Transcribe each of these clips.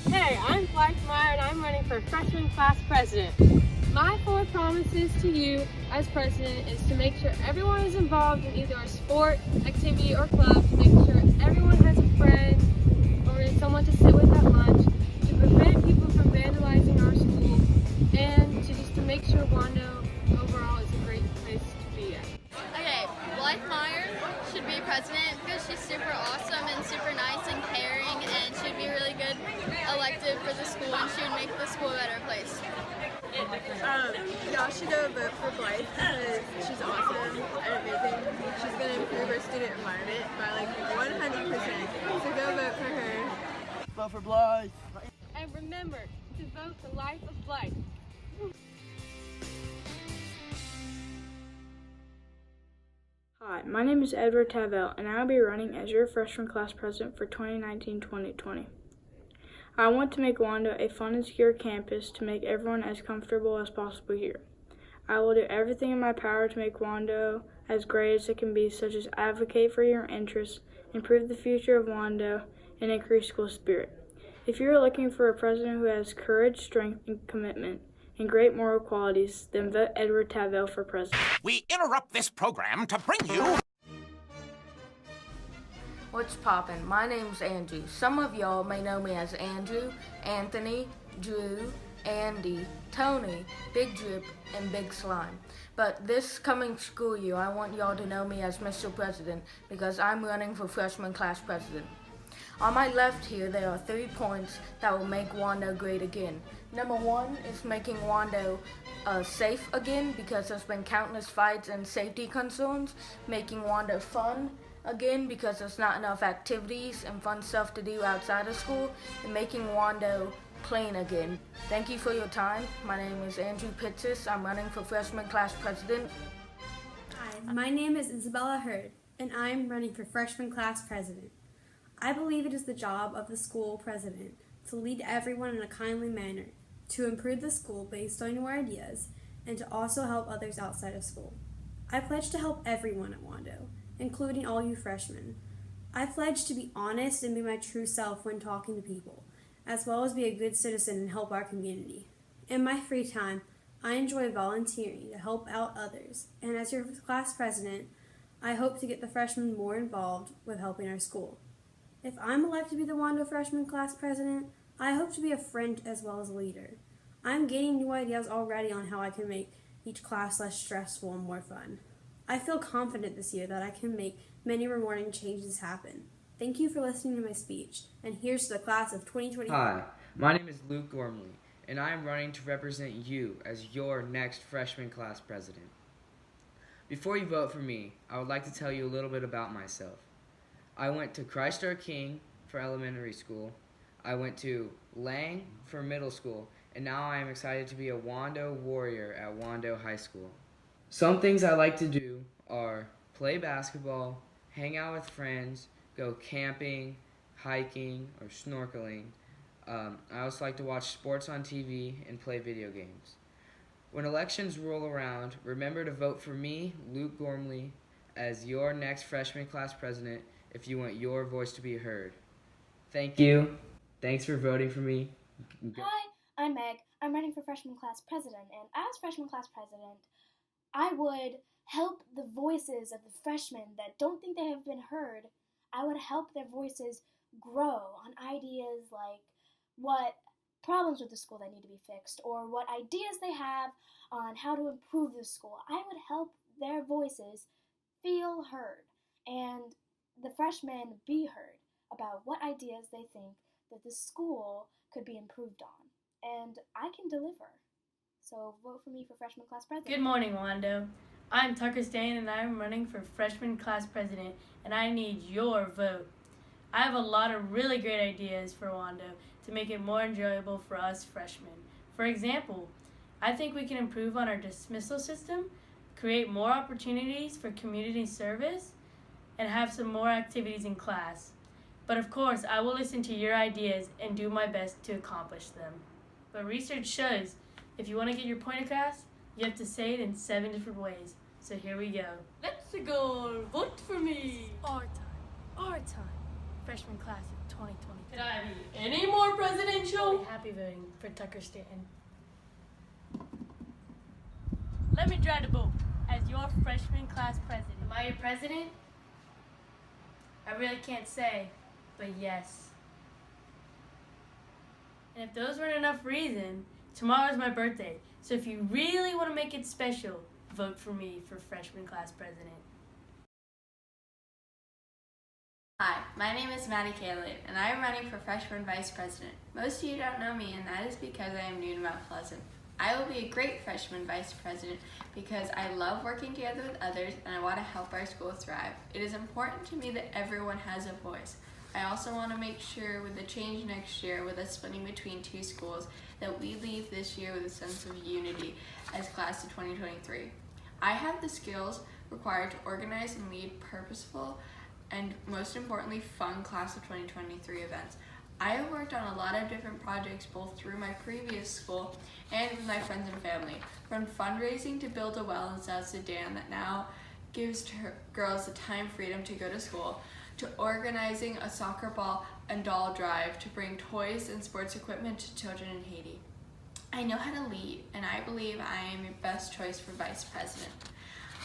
Hey, I'm Blythe Meyer and I'm running for freshman class president. My 4 promises to you as president is to make sure everyone is involved in either a sport, activity, or club, to make sure everyone has a friend or someone to sit with at lunch, to prevent people from vandalizing our school, and to make sure Wando overall is a great place to be at. Okay, Blythe Meyer should be president because she's super awesome and super nice and caring, and she'd be a really good elective for the school, and she would make the school a better place. Y'all should go vote for Blythe because she's awesome and amazing. She's going to improve our student environment by like 100%. So go vote for her. Vote for Blythe. And remember to vote the life of Blythe. Hi, my name is Edward Tavel, and I will be running as your freshman class president for 2019-2020. I want to make Wando a fun and secure campus to make everyone as comfortable as possible here. I will do everything in my power to make Wando as great as it can be, such as advocate for your interests, improve the future of Wando, and increase school spirit. If you are looking for a president who has courage, strength, and commitment, and great moral qualities, then vote Edward Tavel for president. We interrupt this program to bring you... What's poppin'? My name's Andrew. Some of y'all may know me as Andrew, Anthony, Drew, Andy, Tony, Big Drip, and Big Slime. But this coming school year, I want y'all to know me as Mr. President because I'm running for freshman class president. On my left here, there are 3 points that will make Wando great again. Number 1 is making Wando safe again because there's been countless fights and safety concerns. Making Wando fun again because there's not enough activities and fun stuff to do outside of school. And making Wando clean again. Thank you for your time. My name is Andrew Pitsis. I'm running for freshman class president. Hi, my name is Isabella Hurd, and I'm running for freshman class president. I believe it is the job of the school president to lead everyone in a kindly manner, to improve the school based on your ideas, and to also help others outside of school. I pledge to help everyone at Wando, including all you freshmen. I pledge to be honest and be my true self when talking to people, as well as be a good citizen and help our community. In my free time, I enjoy volunteering to help out others, and as your class president, I hope to get the freshmen more involved with helping our school. If I'm elected to be the Wando freshman class president, I hope to be a friend as well as a leader. I'm gaining new ideas already on how I can make each class less stressful and more fun. I feel confident this year that I can make many rewarding changes happen. Thank you for listening to my speech, and here's to the class of 2020. Hi, my name is Luke Gormley, and I am running to represent you as your next freshman class president. Before you vote for me, I would like to tell you a little bit about myself. I went to Christ Our King for elementary school. I went to Lang for middle school, and now I am excited to be a Wando warrior at Wando High School. Some things I like to do are play basketball, hang out with friends, go camping, hiking, or snorkeling. I also like to watch sports on TV and play video games. When elections roll around, remember to vote for me, Luke Gormley, as your next freshman class president if you want your voice to be heard. Thank you. Thanks for voting for me. Hi, I'm Meg. I'm running for freshman class president, and as freshman class president, I would help the voices of the freshmen that don't think they have been heard. I would help their voices grow on ideas like what problems with the school that need to be fixed or what ideas they have on how to improve the school. I would help their voices feel heard and the freshmen be heard about what ideas they think that the school could be improved on. And I can deliver. So vote for me for freshman class president. Good morning, Wando. I'm Tucker Stain, and I'm running for freshman class president, and I need your vote. I have a lot of really great ideas for Wando to make it more enjoyable for us freshmen. For example, I think we can improve on our dismissal system, create more opportunities for community service, and have some more activities in class. But of course, I will listen to your ideas and do my best to accomplish them. But research shows if you want to get your point across, you have to say it in 7 different ways. So here we go. Let's go. Vote for me. Our time. freshman class of 2020. Could I be any more presidential? Happy voting for Tucker Stanton. Let me try to vote as your freshman class president. Am I your president? I really can't say, but yes. And if those weren't enough reason, tomorrow's my birthday. So if you really want to make it special, vote for me for freshman class president. Hi, my name is Maddie Caleb, and I am running for freshman vice president. Most of you don't know me, and that is because I am new to Mount Pleasant. I will be a great freshman vice president because I love working together with others and I want to help our school thrive. It is important to me that everyone has a voice. I also want to make sure with the change next year, with us splitting between two schools, that we leave this year with a sense of unity as class of 2023. I have the skills required to organize and lead purposeful and, most importantly, fun class of 2023 events. I have worked on a lot of different projects both through my previous school and with my friends and family, from fundraising to build a well in South Sudan that now gives girls the time freedom to go to school, to organizing a soccer ball and doll drive to bring toys and sports equipment to children in Haiti. I know how to lead, and I believe I am your best choice for vice president.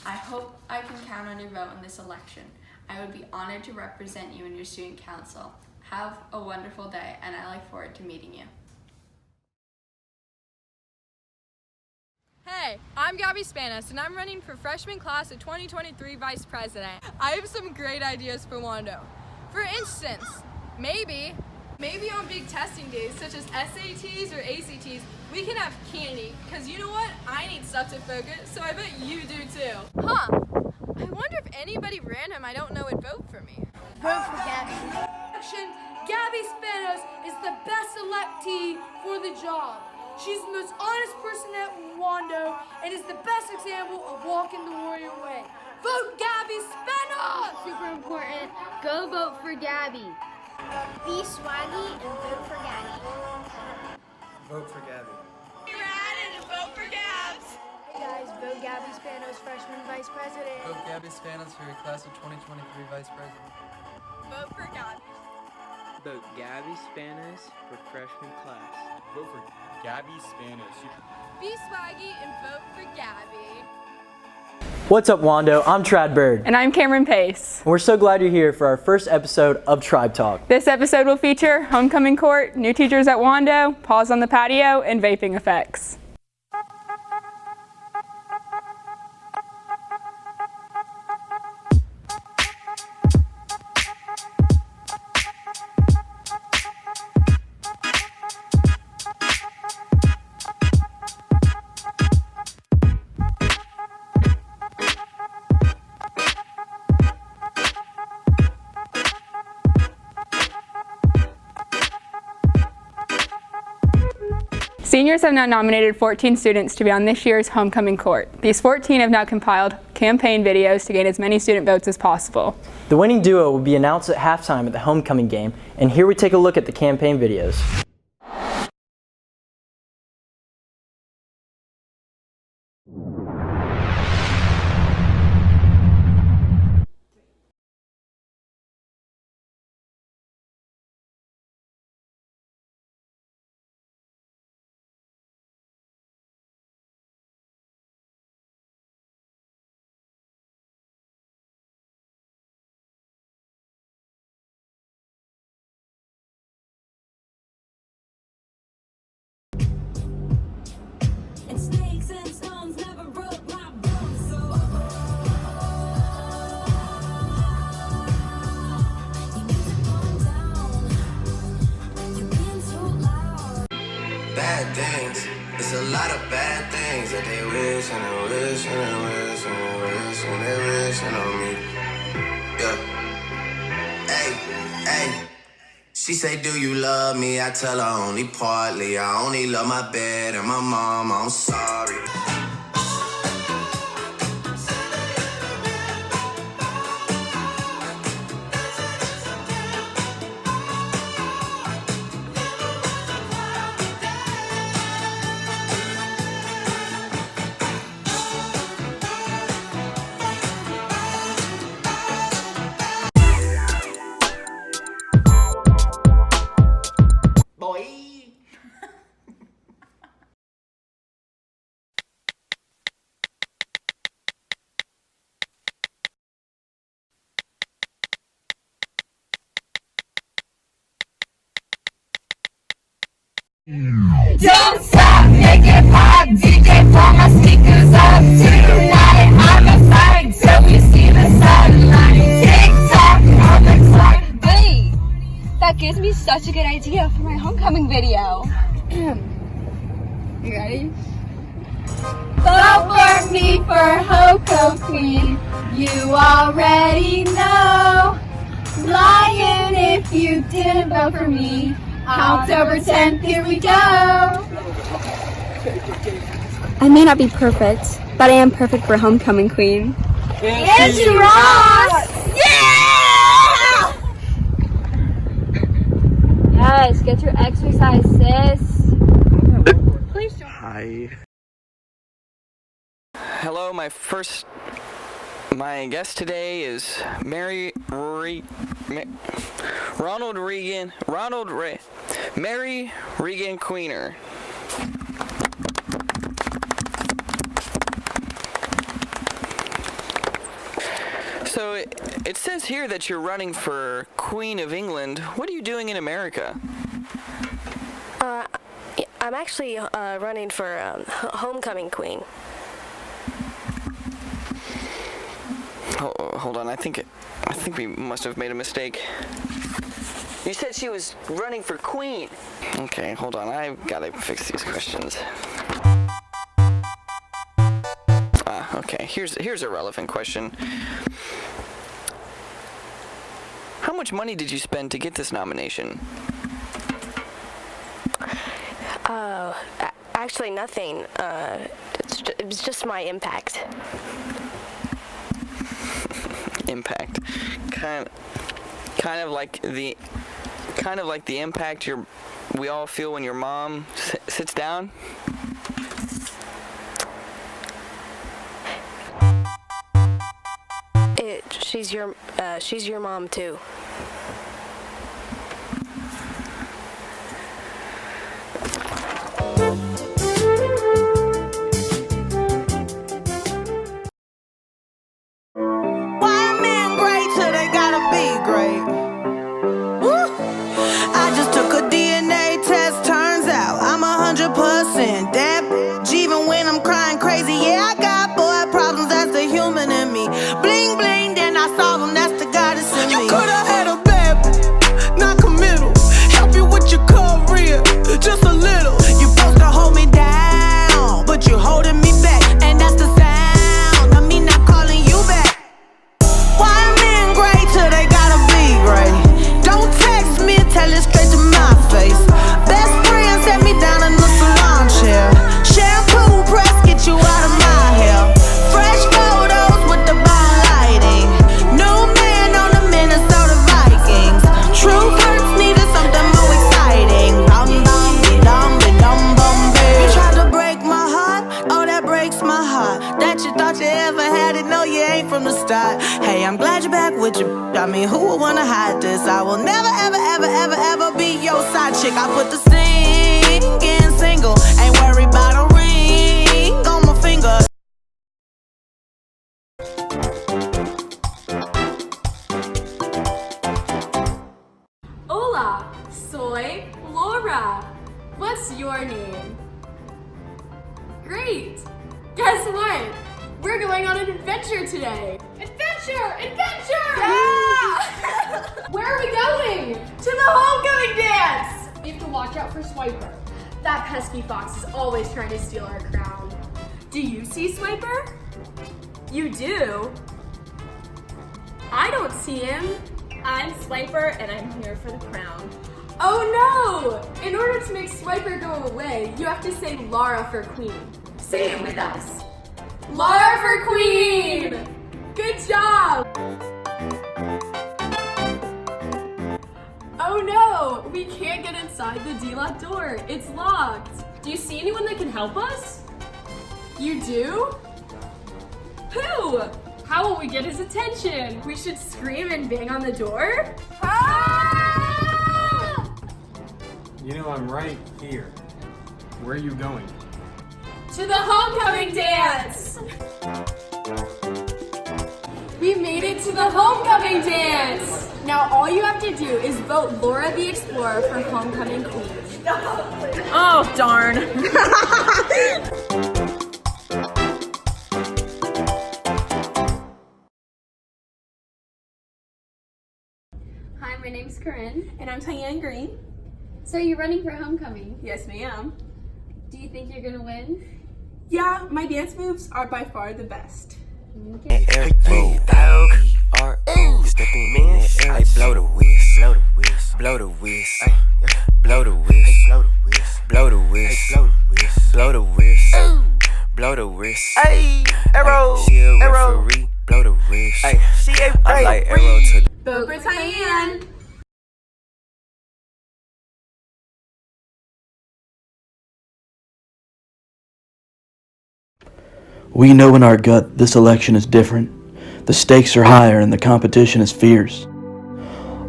I hope I can count on your vote in this election. I would be honored to represent you in your student council. Have a wonderful day, and I look forward to meeting you. Hey, I'm Gabby Spanos, and I'm running for freshman class of 2023 vice president. I have some great ideas for Wando. For instance, maybe on big testing days such as SATs or ACTs, we can have candy, because you know what? I need stuff to focus, so I bet you do too. Huh, I wonder if anybody random I don't know would vote for me. Vote for Gabby. Gabby Spanos is the best electee for the job. She's the most honest person at Wando and is the best example of walking the warrior way. Vote Gabby Spanos! Super important. Go vote for Gabby. Be swaggy and vote for Gabby. Vote for Gabby. Be rad and vote for Gabs. Hey guys, vote Gabby Spanos, freshman vice president. Vote Gabby Spanos for your class of 2023 vice president. Vote for Gabby. Vote Gabby Spanos for freshman class. Vote for Gabby Spanos. Be swaggy and vote for Gabby. What's up, Wando? I'm Trad Bird. And I'm Cameron Pace. And we're so glad you're here for our first episode of Tribe Talk. This episode will feature homecoming court, new teachers at Wando, Paws on the patio, and vaping effects. Seniors have now nominated 14 students to be on this year's homecoming court. These 14 have now compiled campaign videos to gain as many student votes as possible. The winning duo will be announced at halftime at the homecoming game, and here we take a look at the campaign videos. Bad things, it's a lot of bad things that they wish and they wish and they wish and they wish and they wishing on me. Yeah. Hey. She say, do you love me? I tell her only partly. I only love my bed and my mom. I'm sorry. Don't stop, make it pop, DJ, pull my speakers up. Tonight I'm a fight till we see the sunlight. Tick-tock on the clock. Wait, that gives me such a good idea for my homecoming video. You ready? Vote for me for Hoco Queen. You already know. Lying if you didn't vote for me. October 10th, here we go. I may not be perfect, but I am perfect for homecoming queen. Angie Ross! Yeah! Yes, get your exercise, sis. Please don't. Hi. Hello, my guest today is Mary Regan Queener. So it says here that you're running for Queen of England. What are you doing in America? I'm actually running for homecoming queen. Hold on, I think we must have made a mistake. You said she was running for queen. Okay, hold on, I've got to fix these questions. Okay, here's a relevant question. How much money did you spend to get this nomination? Actually nothing. It was just my impact. Impact, kind of like the impact we all feel when your mom sits down. She's your mom too. Hey, I'm glad you're back with you. I mean, who would wanna hide this? I will never, ever, ever, ever, ever be your side chick. I put the singing single, ain't worried about a ring on my finger. Hola, soy Laura. What's your name? Great. Guess what? We're going on an adventure today. Adventure! Adventure! Yeah! Where are we going? To the homecoming dance! We have to watch out for Swiper. That pesky fox is always trying to steal our crown. Do you see Swiper? You do? I don't see him. I'm Swiper and I'm here for the crown. Oh no! In order to make Swiper go away, you have to say Laura for queen. Say it with us. Laura for queen! Good job! Oh no! We can't get inside the D-lock door. It's locked. Do you see anyone that can help us? You do? Who? How will we get his attention? We should scream and bang on the door? Ah! You know I'm right here. Where are you going? To the homecoming dance! We made it to the homecoming dance! Now all you have to do is vote Laura the Explorer for homecoming queen. Oh, darn. Hi, my name's Corinne. And I'm Tyann Green. So you're running for homecoming? Yes, ma'am. Do you think you're gonna win? Yeah, my dance moves are by far the best. Okay. I blow the whisk, blow the whisk, blow the whisk, blow the whisk, blow the whisk, blow the whisk, blow the whisk. Hey, arrow, she a referee, blow the whisk. She a I like arrow to the Vote for Tyann. We know in our gut this election is different. The stakes are higher and the competition is fierce.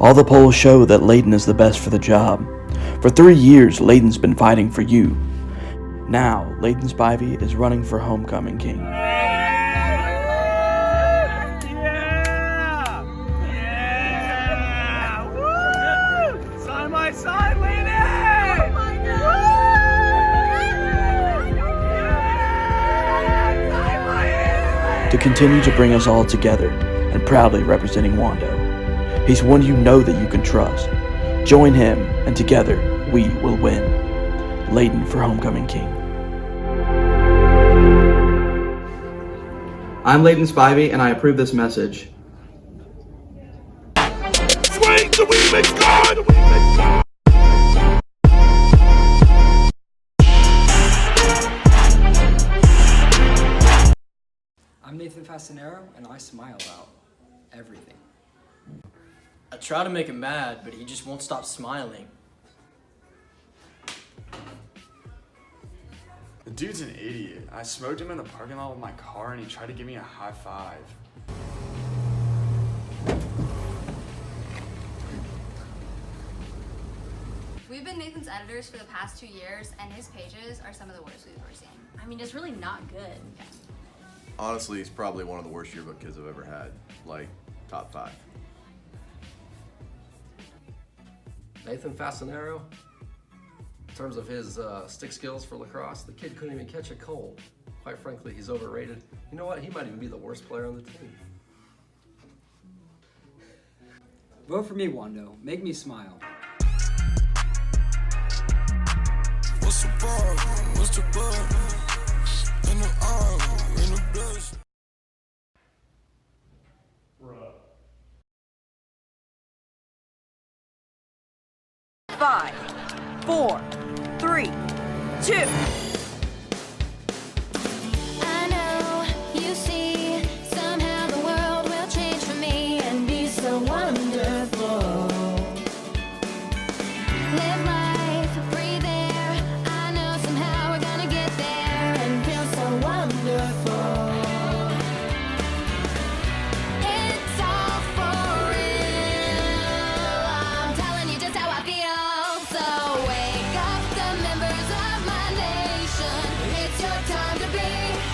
All the polls show that Layton is the best for the job. For 3 years, Layton's been fighting for you. Now, Layton Spivey is running for homecoming king. Side by side, Layton! To continue to bring us all together and proudly representing Wando. He's one you know that you can trust. Join him, and together we will win. Layton for homecoming king. I'm Layton Spivey, and I approve this message. Swing the we make God! I'm Nathan Fasanero, and I smile about everything. I try to make him mad, but he just won't stop smiling. The dude's an idiot. I smoked him in the parking lot with my car and he tried to give me a high five. We've been Nathan's editors for the past 2 years, and his pages are some of the worst we've ever seen. I mean, just really not good. Yeah. Honestly, he's probably one of the worst yearbook kids I've ever had. Like, top 5. Nathan Fasanero, in terms of his stick skills for lacrosse, the kid couldn't even catch a cold. Quite frankly, he's overrated. You know what? He might even be the worst player on the team. Vote for me, Wando. Make me smile. What's the bar? What's the bar? In the arm, in the blush. 5, 4, 3, 2. I know, you see, somehow the world will change for me and be so wonderful. Live life, breathe air. I know somehow we're gonna get there and feel so wonderful. It's all for real. I'm telling you just how I feel. So wake up the members of my nation. It's your time to be.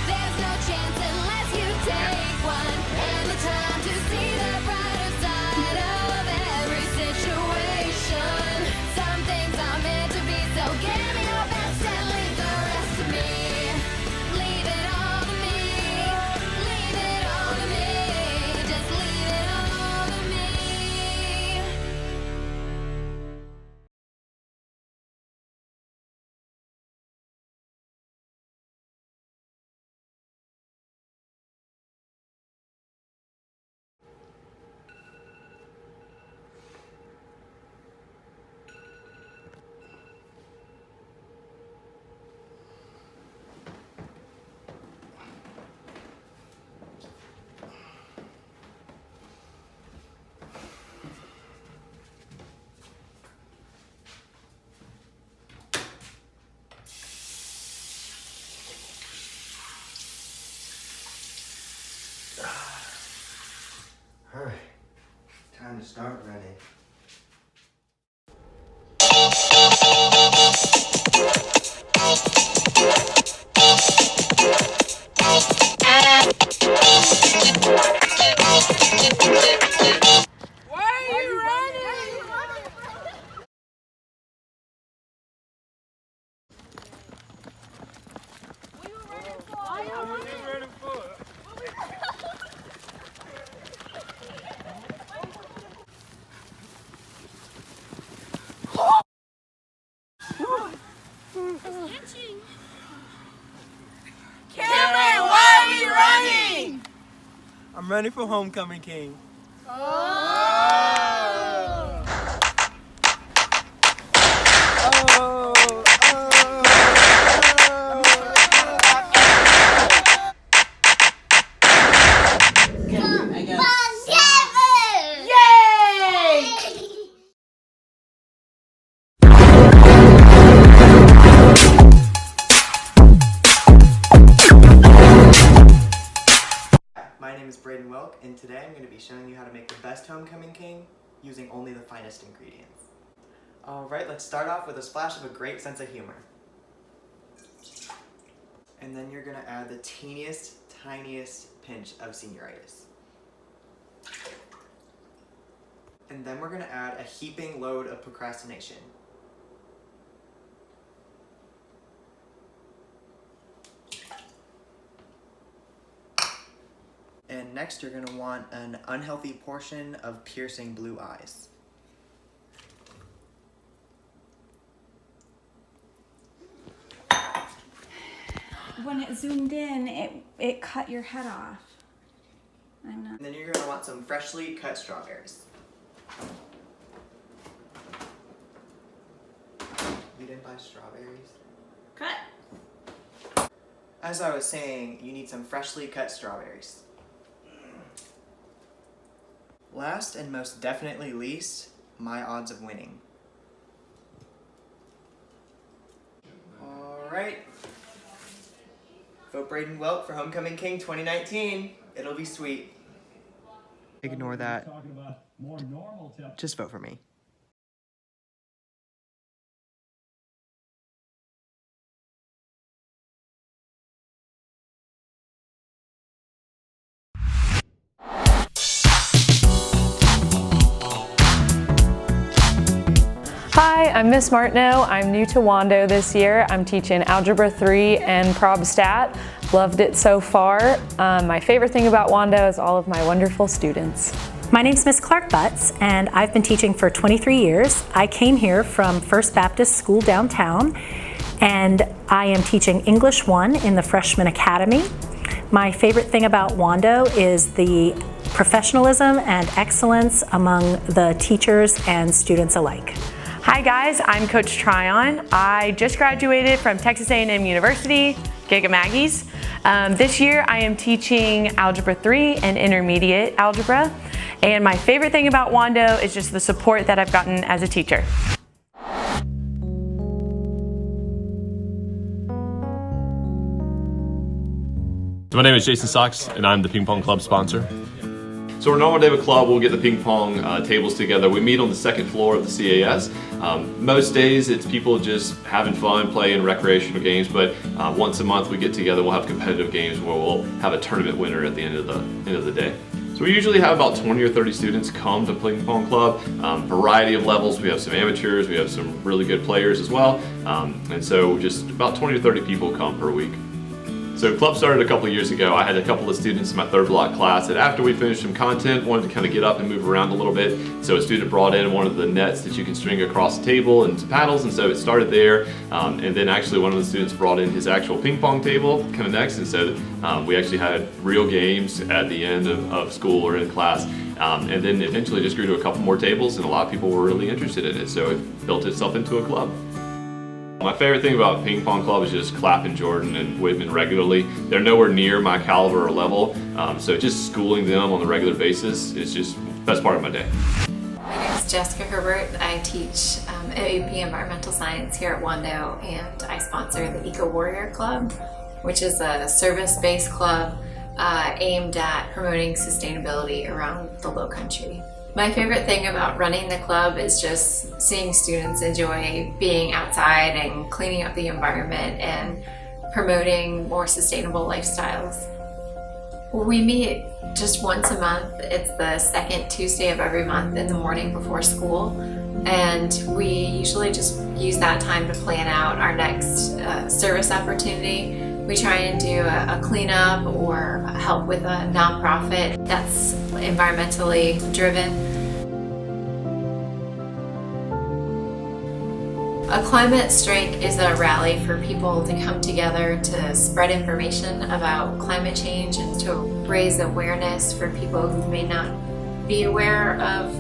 There's no chance unless you take one. And the time to see the brighter side of every situation. Some things are meant to be, so give me your best and leave the rest to me. Leave it all to me. Leave it all to me. Just leave it all to me. Alright, time to start running. Why are you running for homecoming king. My name is Braden Wilk, and today I'm going to be showing you how to make the best homecoming king using only the finest ingredients. Alright, let's start off with a splash of a great sense of humor. And then you're going to add the teeniest, tiniest pinch of senioritis. And then we're going to add a heaping load of procrastination. And next you're going to want an unhealthy portion of piercing blue eyes. When it zoomed in, it cut your head off. I'm not. And then you're going to want some freshly cut strawberries. You didn't buy strawberries? Cut. As I was saying, you need some freshly cut strawberries. Last and most definitely least, my odds of winning. Alright. Vote Braden Welk for Homecoming King 2019. It'll be sweet. Ignore that. Just vote for me. Hi, I'm Miss Martineau. I'm new to Wando this year. I'm teaching Algebra 3 and Prob Stat. Loved it so far. My favorite thing about Wando is all of my wonderful students. My name's Miss Clark Butts, and I've been teaching for 23 years. I came here from First Baptist School downtown, and I am teaching English 1 in the Freshman Academy. My favorite thing about Wando is the professionalism and excellence among the teachers and students alike. Hi guys, I'm Coach Tryon. I just graduated from Texas A&M University, Giga Maggies. This year I am teaching Algebra 3 and Intermediate Algebra. And my favorite thing about Wando is just the support that I've gotten as a teacher. My name is Jason Socks, and I'm the ping pong club sponsor. So our normal day of a club, we'll get the ping pong tables together. We meet on the second floor of the CAS. Most days it's people just having fun, playing recreational games, but once a month we get together, we'll have competitive games where we'll have a tournament winner at the end of the day. So we usually have about 20 or 30 students come to ping pong club, variety of levels. We have some amateurs, we have some really good players as well, and so just about 20 or 30 people come per week. So club started a couple of years ago. I had a couple of students in my third block class that after we finished some content wanted to kind of get up and move around a little bit. So a student brought in one of the nets that you can string across the table and some paddles, and so it started there. And then actually one of the students brought in his actual ping pong table kind of next, and so we actually had real games at the end of school or in class. And then eventually just grew to a couple more tables, and a lot of people were really interested in it, so it built itself into a club. My favorite thing about ping pong club is just clapping Jordan and Whitman regularly. They're nowhere near my caliber or level, so just schooling them on a regular basis is just the best part of my day. My name is Jessica Herbert. I teach AAP Environmental Science here at Wando, and I sponsor the Eco Warrior Club, which is a service-based club aimed at promoting sustainability around the Lowcountry. My favorite thing about running the club is just seeing students enjoy being outside and cleaning up the environment and promoting more sustainable lifestyles. We meet just once a month. It's the second Tuesday of every month in the morning before school, and we usually just use that time to plan out our next service opportunity. We try and do a cleanup or help with a nonprofit that's environmentally driven. A climate strike is a rally for people to come together to spread information about climate change and to raise awareness for people who may not be aware of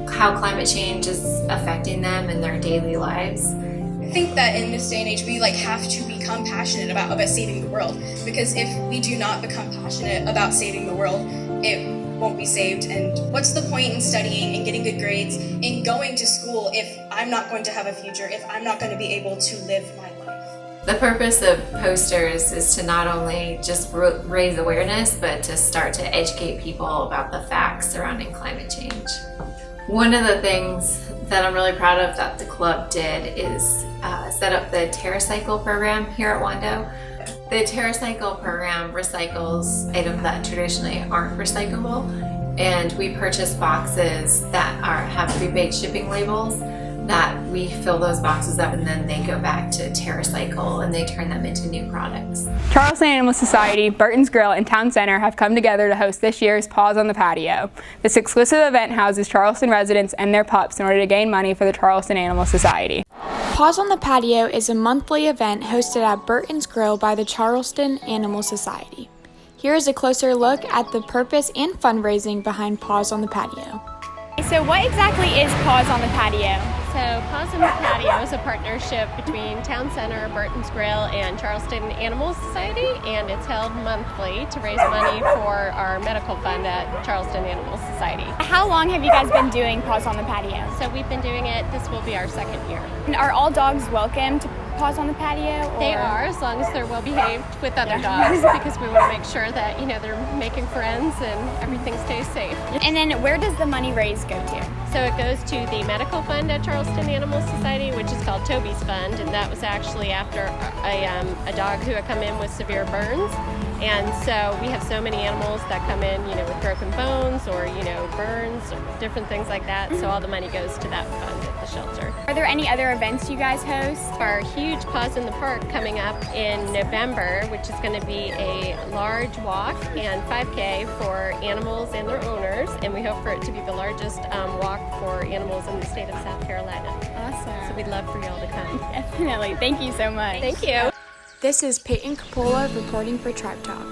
how climate change is affecting them in their daily lives. I think that in this day and age we have to become passionate about saving the world, because if we do not become passionate about saving the world, it won't be saved. And what's the point in studying and getting good grades and going to school if I'm not going to have a future, if I'm not going to be able to live my life? The purpose of posters is to not only just raise awareness, but to start to educate people about the facts surrounding climate change. One of the things that I'm really proud of that the club did is set up the TerraCycle program here at Wando. The TerraCycle program recycles items that traditionally aren't recyclable, and we purchase boxes that have prepaid shipping labels that we fill those boxes up, and then they go back to TerraCycle and they turn them into new products. Charleston Animal Society, Burton's Grill, and Town Center have come together to host this year's Paws on the Patio. This exclusive event houses Charleston residents and their pups in order to gain money for the Charleston Animal Society. Paws on the Patio is a monthly event hosted at Burton's Grill by the Charleston Animal Society. Here is a closer look at the purpose and fundraising behind Paws on the Patio. So what exactly is Paws on the Patio? So Paws on the Patio is a partnership between Town Center, Burton's Grill, and Charleston Animal Society, and it's held monthly to raise money for our medical fund at Charleston Animal Society. How long have you guys been doing Paws on the Patio? So we've been doing it, this will be our second year. And are all dogs welcome to Paws on the Patio? They are, as long as they're well behaved with other dogs, because we want to make sure that they're making friends and everything stays safe. And then where does the money raised go to? So it goes to the medical fund at Charleston Animal Society, which is called Toby's Fund, and that was actually after a dog who had come in with severe burns. And so we have so many animals that come in, with broken bones or, burns or different things like that. So all the money goes to that fund at the shelter. Are there any other events you guys host? Our huge Paws in the Park coming up in November, which is going to be a large walk and 5K for animals and their owners. And we hope for it to be the largest walk for animals in the state of South Carolina. Awesome. So we'd love for y'all to come. Definitely. Thank you so much. Thank you. This is Peyton Coppola reporting for Tribe Talk.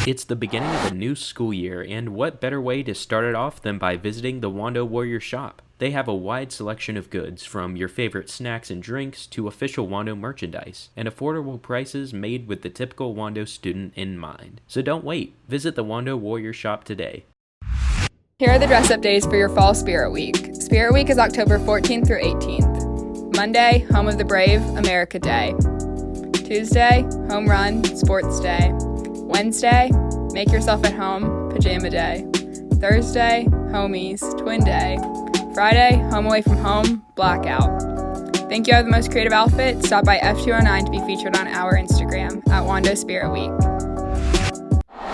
It's the beginning of a new school year, and what better way to start it off than by visiting the Wando Warrior Shop? They have a wide selection of goods, from your favorite snacks and drinks to official Wando merchandise, and affordable prices made with the typical Wando student in mind. So don't wait, visit the Wando Warrior Shop today. Here are the dress-up days for your Fall Spirit Week. Spirit Week is October 14th through 18th. Monday, Home of the Brave, America Day. Tuesday, Home Run, Sports Day. Wednesday, Make Yourself at Home, Pajama Day. Thursday, Homies, Twin Day. Friday, Home Away from Home, Blackout. Think you have the most creative outfit? Stop by F209 to be featured on our Instagram at Wando Spirit Week.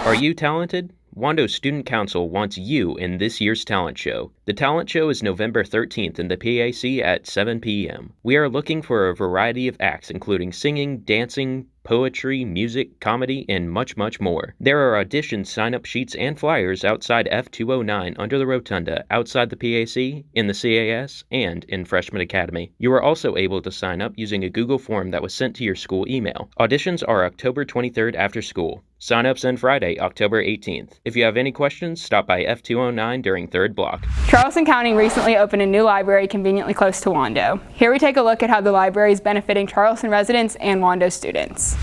Are you talented? Wando Student Council wants you in this year's talent show. The talent show is November 13th in the PAC at 7 p.m. We are looking for a variety of acts, including singing, dancing, poetry, music, comedy, and much, much more. There are audition sign-up sheets and flyers outside F209 under the rotunda, outside the PAC, in the CAS, and in Freshman Academy. You are also able to sign up using a Google form that was sent to your school email. Auditions are October 23rd after school. Sign-ups end Friday, October 18th. If you have any questions, stop by F209 during 3rd block. Charleston County recently opened a new library conveniently close to Wando. Here we take a look at how the library is benefiting Charleston residents and Wando students.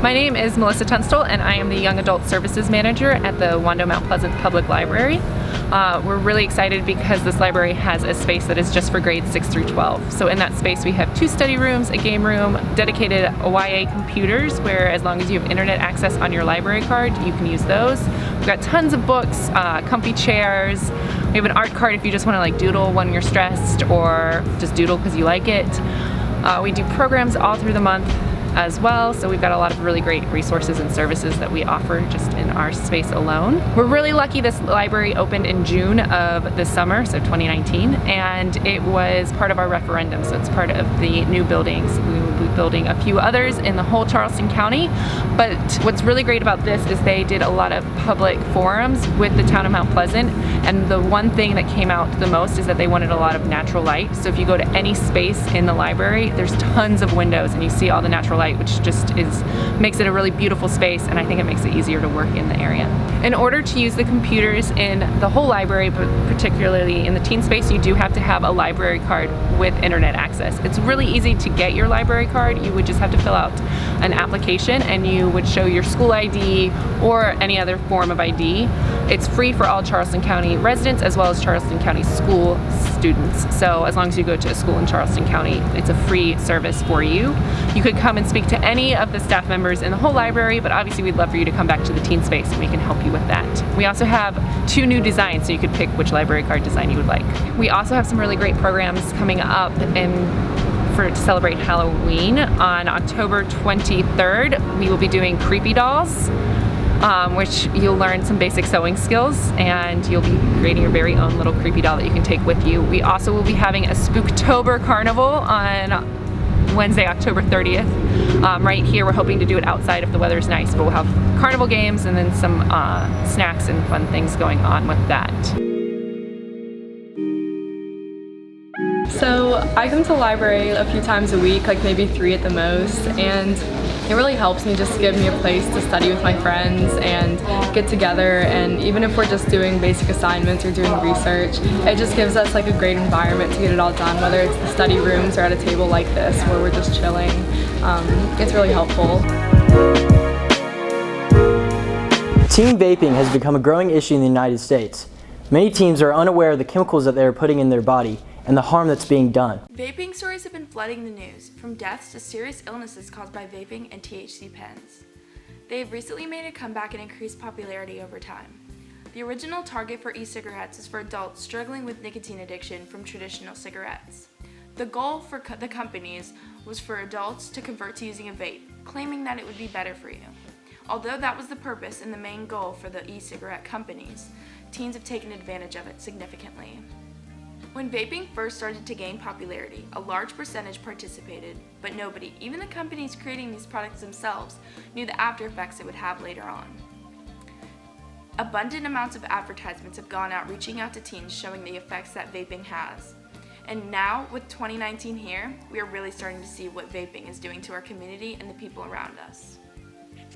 My name is Melissa Tunstall, and I am the Young Adult Services Manager at the Wando Mount Pleasant Public Library. We're really excited because this library has a space that is just for grades 6 through 12. So in that space we have 2 study rooms, a game room, dedicated YA computers where as long as you have internet access on your library card, you can use those. got tons of books, comfy chairs. We have an art card if you just want to like doodle when you're stressed or just doodle because you like it. We do programs all through the month as well, so we've got a lot of really great resources and services that we offer just in our space alone. We're really lucky this library opened in June of this summer, so 2019, and it was part of our referendum, so it's part of the new buildings. We will be building a few others in the whole Charleston County, but what's really great about this is they did a lot of public forums with the town of Mount Pleasant, and the one thing that came out the most is that they wanted a lot of natural light. So if you go to any space in the library, there's tons of windows and you see all the natural light, which just makes it a really beautiful space, and I think it makes it easier to work in the area. In order to use the computers in the whole library, but particularly in the teen space, you do have to have a library card with internet access. It's really easy to get your library card. You would just have to fill out an application and you would show your school ID or any other form of ID. It's free for all Charleston County residents as well as Charleston County school students. So as long as you go to a school in Charleston County, it's a free service for you. You could come and speak to any of the staff members in the whole library, but obviously we'd love for you to come back to the teen space and we can help you with that. We also have 2 new designs, so you could pick which library card design you would like. We also have some really great programs coming up to celebrate Halloween. On October 23rd, we will be doing creepy dolls, which you'll learn some basic sewing skills and you'll be creating your very own little creepy doll that you can take with you. We also will be having a Spooktober carnival on Wednesday, October 30th. Right here, we're hoping to do it outside if the weather's nice, but we'll have carnival games and then some snacks and fun things going on with that. So I come to the library a few times a week, like maybe 3 at the most, and it really helps me just give me a place to study with my friends and get together, and even if we're just doing basic assignments or doing research, it just gives us like a great environment to get it all done, whether it's the study rooms or at a table like this where we're just chilling. It's really helpful. Teen vaping has become a growing issue in the United States. Many teens are unaware of the chemicals that they are putting in their body and the harm that's being done. Vaping stories have been flooding the news, from deaths to serious illnesses caused by vaping and THC pens. They have recently made a comeback and increased popularity over time. The original target for e-cigarettes is for adults struggling with nicotine addiction from traditional cigarettes. The goal for the companies was for adults to convert to using a vape, claiming that it would be better for you. Although that was the purpose and the main goal for the e-cigarette companies, teens have taken advantage of it significantly. When vaping first started to gain popularity, a large percentage participated, but nobody, even the companies creating these products themselves, knew the after effects it would have later on. Abundant amounts of advertisements have gone out reaching out to teens showing the effects that vaping has. And now, with 2019 here, we are really starting to see what vaping is doing to our community and the people around us.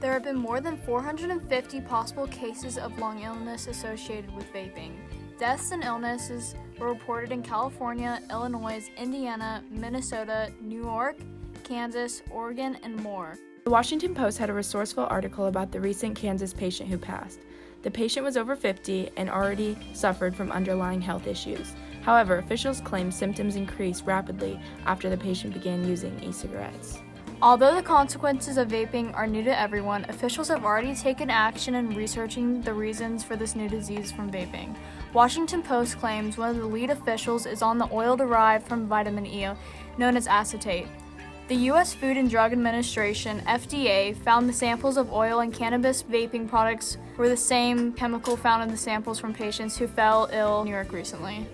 There have been more than 450 possible cases of lung illness associated with vaping. Deaths and illnesses were reported in California, Illinois, Indiana, Minnesota, New York, Kansas, Oregon, and more. The Washington Post had a resourceful article about the recent Kansas patient who passed. The patient was over 50 and already suffered from underlying health issues. However, officials claim symptoms increased rapidly after the patient began using e-cigarettes. Although the consequences of vaping are new to everyone, officials have already taken action in researching the reasons for this new disease from vaping. Washington Post claims one of the lead officials is on the oil derived from vitamin E, known as acetate. The U.S. Food and Drug Administration, FDA, found the samples of oil and cannabis vaping products were the same chemical found in the samples from patients who fell ill in New York recently.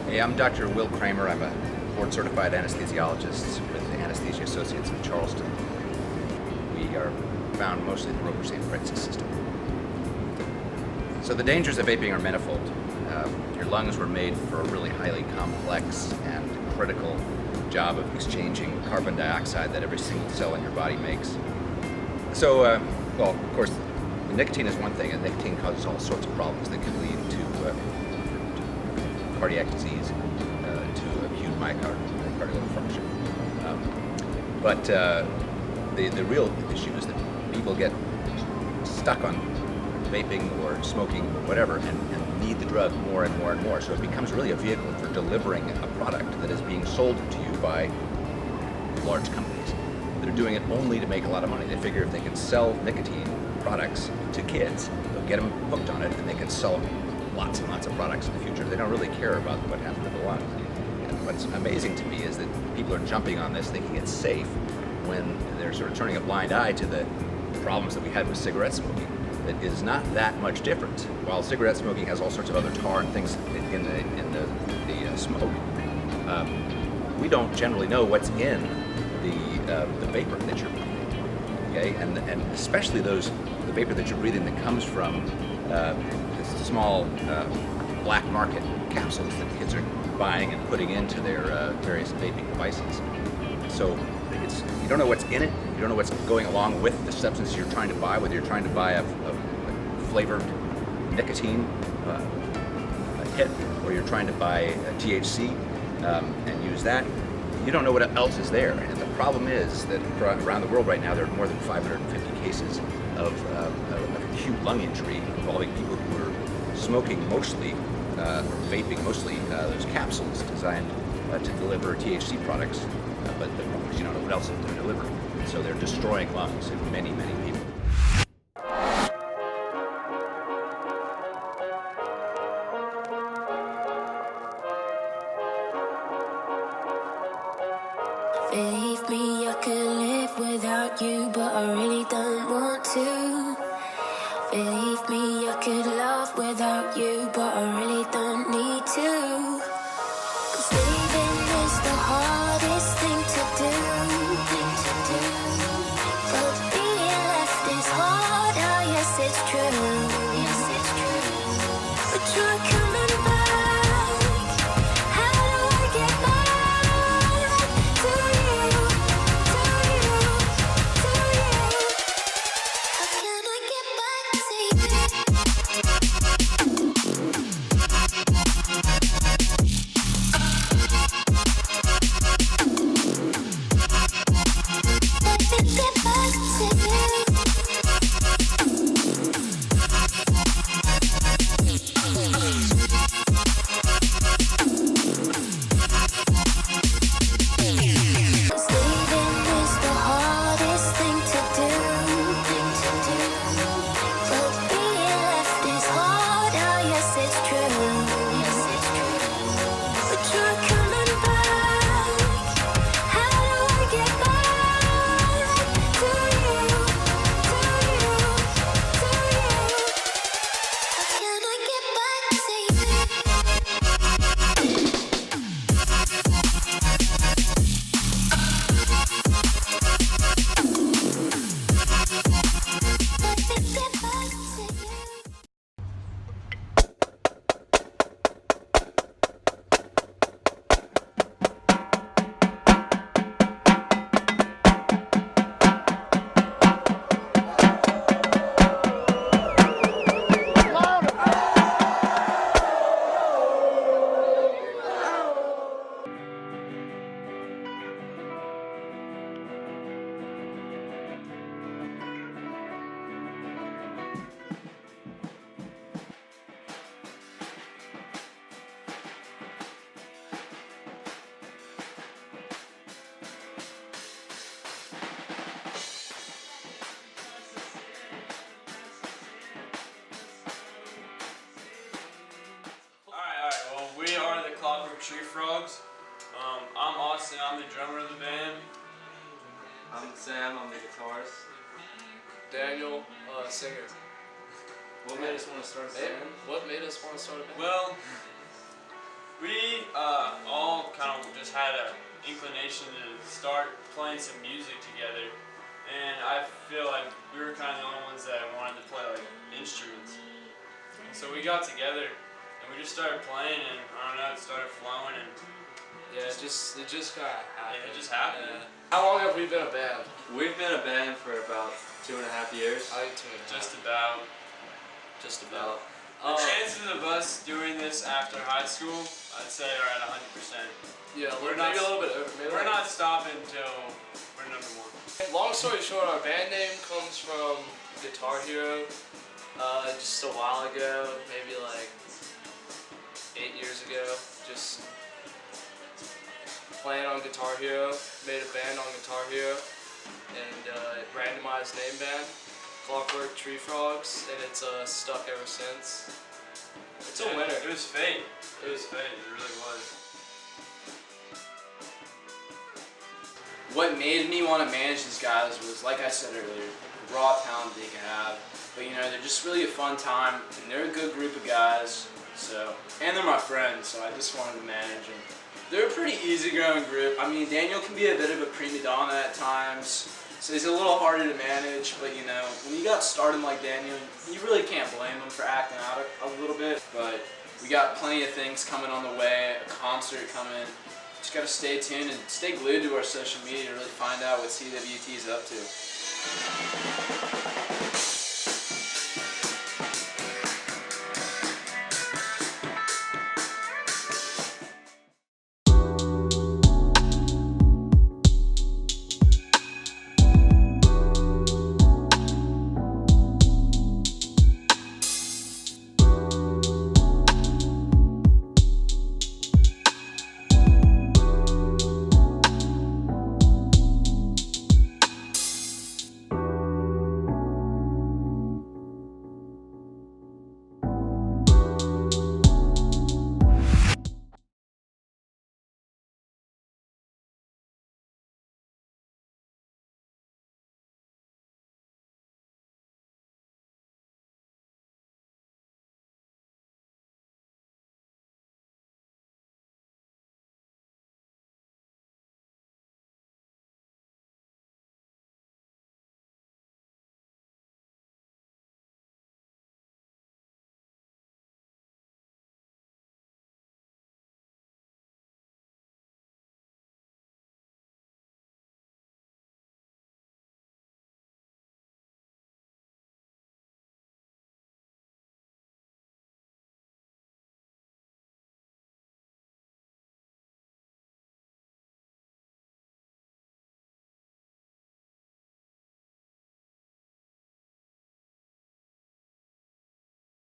Hey, I'm Dr. Will Kramer. I'm a board-certified anesthesiologist with the Anesthesia Associates of Charleston. We are found mostly in the Roper St. Francis system. So the dangers of vaping are manifold. Your lungs were made for a really highly complex and critical job of exchanging carbon dioxide that every single cell in your body makes. So, well, of course, nicotine is one thing, and nicotine causes all sorts of problems that can lead to cardiac disease, to acute myocardial function. But the real issue is that people get stuck on vaping or smoking or whatever and need the drug more and more and more. So it becomes really a vehicle for delivering a product that is being sold to you by large companies that are doing it only to make a lot of money. They figure if they can sell nicotine products to kids, they'll get them hooked on it, and they can sell lots and lots of products in the future. They don't really care about what happens to the lungs. And what's amazing to me is that people are jumping on this thinking it's safe when they're sort of turning a blind eye to the problems that we had with cigarette smoking. That is not that much different. While cigarette smoking has all sorts of other tar and things in the smoke, we don't generally know what's in the vapor that you're breathing. Okay, and especially the vapor that you're breathing that comes from small black market capsules that kids are buying and putting into their various vaping devices. So you don't know what's in it, you don't know what's going along with the substance you're trying to buy, whether you're trying to buy a flavored nicotine hit, or you're trying to buy a THC and use that. You don't know what else is there. And the problem is that around the world right now, there are more than 550 cases of acute lung injury involving people who are smoking mostly, or vaping mostly, those capsules designed to deliver THC products, but the problem is you don't know what else they're delivering. So they're destroying lungs in many, many people. Believe me, I could live without you, but I really don't want to. Believe me, I could love without you, but I really don't need to. 'Cause leaving is the hardest thing to do. But being left is hard, oh yes it's true. But you're coming back. How do I get back to you? How can I get back to Tree Frogs. I'm Austin, I'm the drummer of the band. I'm Sam, I'm the guitarist. Daniel, singer. What made us want to start a band? What made us want to start a band? Well, we all kind of just had an inclination to start playing some music together. And I feel like we were kind of the only ones that wanted to play like instruments. So we got together and we just started playing, and I don't know, it started flowing, and yeah, it just kind of happened. Yeah, it just happened. How long have we been a band? We've been a band for about 2.5 years. I think 2.5. Just about. The chances of us doing this after high school, I'd say, are at 100%. Yeah, we're maybe a little bit over. We're not stopping until we're number one. Long story short, our band name comes from Guitar Hero. Just a while ago, maybe like 8 years ago, just playing on Guitar Hero, made a band on Guitar Hero, and randomized name band. Clockwork Tree Frogs, and it's stuck ever since. It's a winner. It was fate. It was fate. It really was. What made me want to manage these guys was, like I said earlier, the raw talent they can have. But you know, they're just really a fun time, and they're a good group of guys. So, and they're my friends, so I just wanted to manage them. They're a pretty easygoing group. I mean, Daniel can be a bit of a prima donna at times, so he's a little harder to manage. But you know, when you got started like Daniel, you really can't blame him for acting out a little bit. But we got plenty of things coming on the way, a concert coming. Just gotta stay tuned and stay glued to our social media to really find out what CWT is up to.